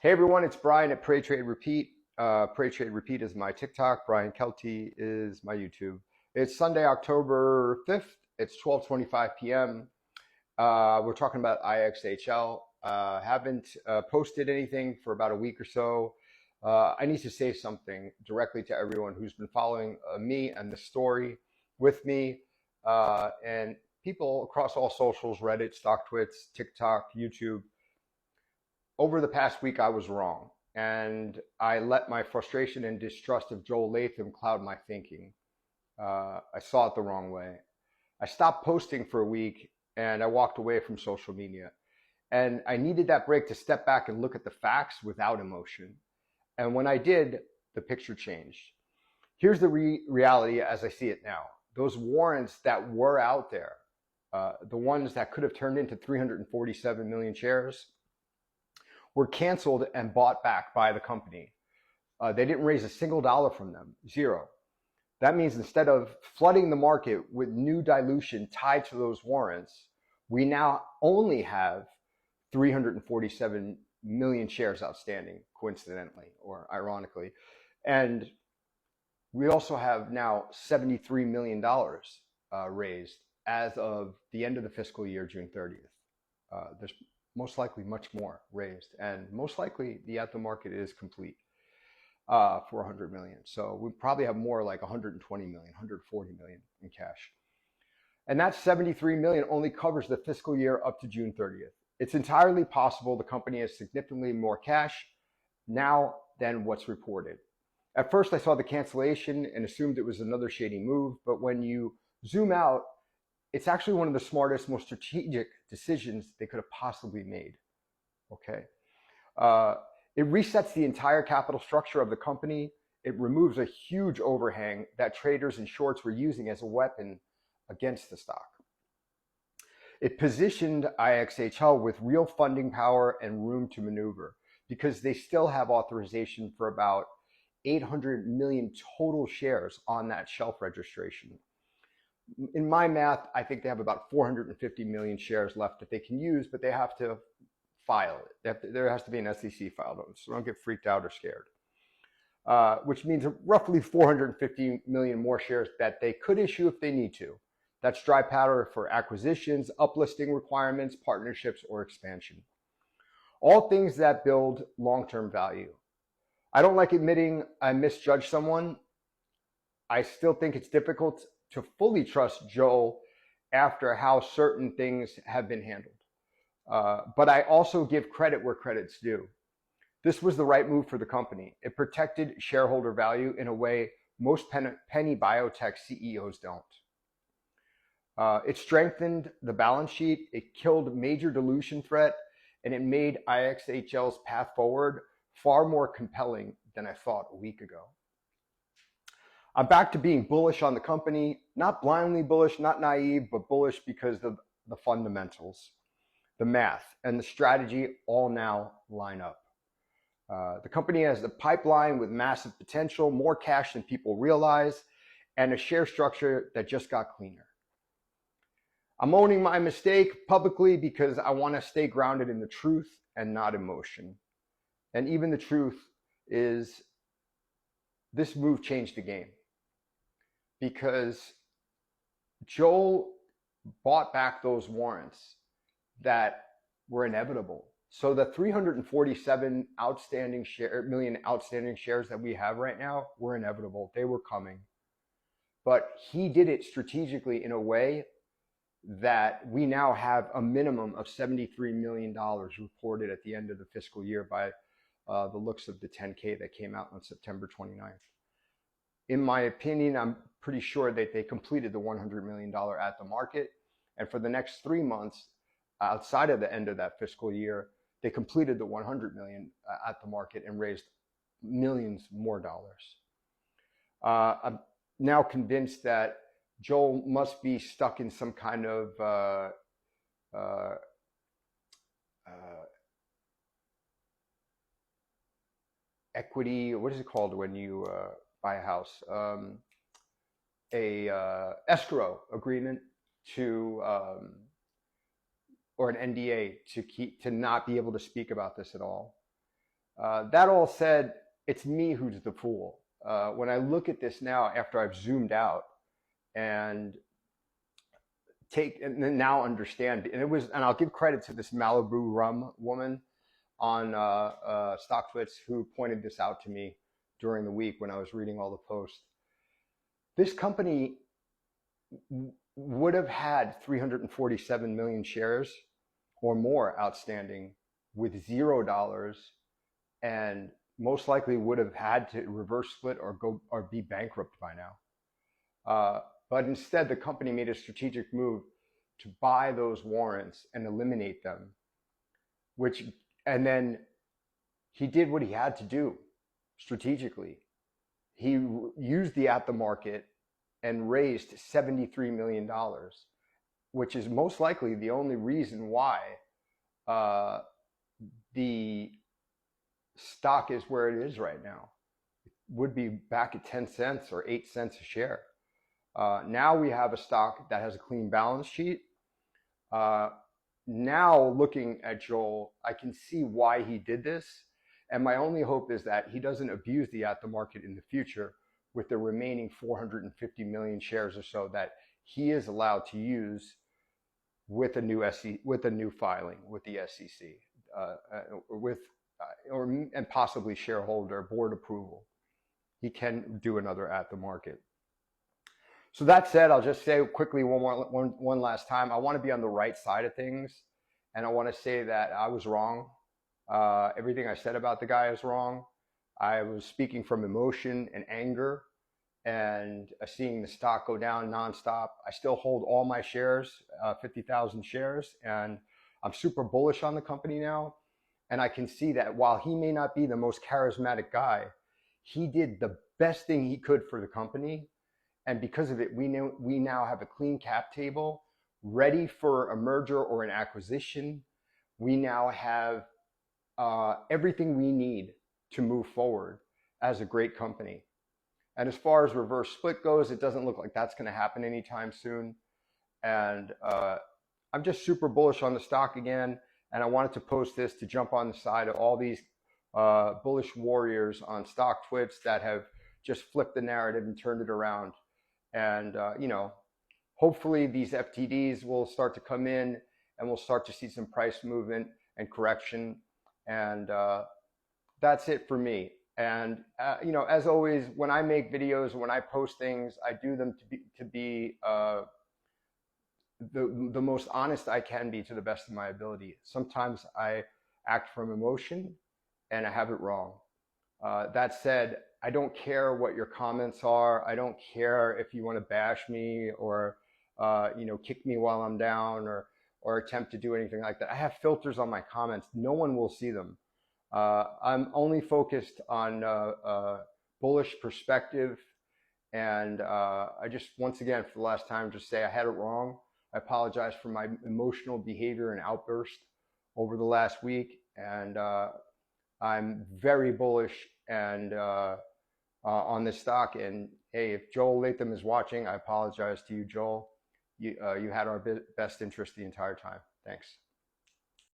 Hey everyone, it's Brian at Pray Trade Repeat. Pray Trade Repeat is my TikTok. Brian Kelty is my YouTube. It's Sunday, October 5th. It's 12:25 p.m. We're talking about IXHL. Haven't posted anything for about a week or so. I need to say something directly to everyone who's been following me and the story with me, and people across all socials, Reddit, StockTwits, TikTok, YouTube. Over the past week, I was wrong, and I let my frustration and distrust of Joel Latham cloud my thinking. I saw it the wrong way. I stopped posting for a week, and I walked away from social media. And I needed that break to step back and look at the facts without emotion. And when I did, the picture changed. Here's the reality as I see it now. Those warrants that were out there, the ones that could have turned into 347 million shares, were canceled and bought back by the company. They didn't raise a single dollar from them, zero. That means instead of flooding the market with new dilution tied to those warrants, we now only have 347 million shares outstanding, coincidentally or ironically. And we also have now $73 million raised as of the end of the fiscal year, June 30th. There's most likely much more raised, and most likely the at the market is complete for 100 million. So we probably have more like 120 million, 140 million in cash. And that 73 million only covers the fiscal year up to June 30th. It's entirely possible the company has significantly more cash now than what's reported. At first, I saw the cancellation and assumed it was another shady move, but when you zoom out, it's actually one of the smartest, most strategic decisions they could have possibly made, okay? It resets the entire capital structure of the company. It removes a huge overhang that traders and shorts were using as a weapon against the stock. It positioned IXHL with real funding power and room to maneuver because they still have authorization for about 800 million total shares on that shelf registration. In my math, I think they have about 450 million shares left that they can use, but they have to file it. There has to be an SEC file, so don't get freaked out or scared. Which means roughly 450 million more shares that they could issue if they need to. That's dry powder for acquisitions, uplisting requirements, partnerships, or expansion. All things that build long-term value. I don't like admitting I misjudged someone. I still think it's difficult to fully trust Joel after how certain things have been handled. But I also give credit where credit's due. This was the right move for the company. It protected shareholder value in a way most penny biotech CEOs don't. It strengthened the balance sheet, it killed major dilution threat, and it made IXHL's path forward far more compelling than I thought a week ago. I'm back to being bullish on the company, not blindly bullish, not naive, but bullish because of the fundamentals, the math, and the strategy all now line up. The company has a pipeline with massive potential, more cash than people realize, and a share structure that just got cleaner. I'm owning my mistake publicly because I want to stay grounded in the truth and not emotion. And even the truth is this move changed the game. Because Joel bought back those warrants that were inevitable. So the 347 million outstanding shares that we have right now were inevitable. They were coming. But he did it strategically in a way that we now have a minimum of $73 million reported at the end of the fiscal year by the looks of the 10K that came out on September 29th. In my opinion, I'm pretty sure that they completed the $100 million at the market. And for the next 3 months, outside of the end of that fiscal year, they completed the 100 million at the market and raised millions more dollars. I'm now convinced that Joel must be stuck in some kind of equity. What is it called when you buy a house? Escrow agreement to or an NDA to not be able to speak about this at all. That all said, it's me who's the fool. When I look at this now, after I've zoomed out and and now understand, and I'll give credit to this Malibu rum woman on StockTwits who pointed this out to me during the week when I was reading all the posts. This company would have had 347 million shares or more outstanding with $0, and most likely would have had to reverse split or be bankrupt by now. But instead, the company made a strategic move to buy those warrants and eliminate them, and then he did what he had to do strategically. He used the at the market and raised $73 million, which is most likely the only reason why the stock is where it is right now. It would be back at 10 cents or 8 cents a share. Now we have a stock that has a clean balance sheet. Now looking at Joel, I can see why he did this. And my only hope is that he doesn't abuse the at the market in the future with the remaining 450 million shares or so that he is allowed to use with a new filing with the SEC, and possibly shareholder board approval. He can do another at the market. So that said, I'll just say quickly one last time, I want to be on the right side of things, and I want to say that I was wrong. Everything I said about the guy is wrong. I was speaking from emotion and anger and seeing the stock go down nonstop. I still hold all my shares, 50,000 shares, and I'm super bullish on the company now. And I can see that while he may not be the most charismatic guy, he did the best thing he could for the company. And because of it, we now have a clean cap table ready for a merger or an acquisition. We now have everything we need to move forward as a great company. And as far as reverse split goes, it doesn't look like that's going to happen anytime soon. And I'm just super bullish on the stock again. And I wanted to post this to jump on the side of all these bullish warriors on StockTwits that have just flipped the narrative and turned it around. And, hopefully these FTDs will start to come in and we'll start to see some price movement and correction. And that's it for me. And, as always, when I make videos, when I post things, I do them to be the most honest I can be to the best of my ability. Sometimes I act from emotion and I have it wrong. That said, I don't care what your comments are. I don't care if you want to bash me or, kick me while I'm down or attempt to do anything like that. I have filters on my comments. No one will see them. I'm only focused on bullish perspective. And I just, once again, for the last time, just say I had it wrong. I apologize for my emotional behavior and outburst over the last week. And I'm very bullish and on this stock. And hey, if Joel Latham is watching, I apologize to you, Joel. You had our best interest the entire time. Thanks.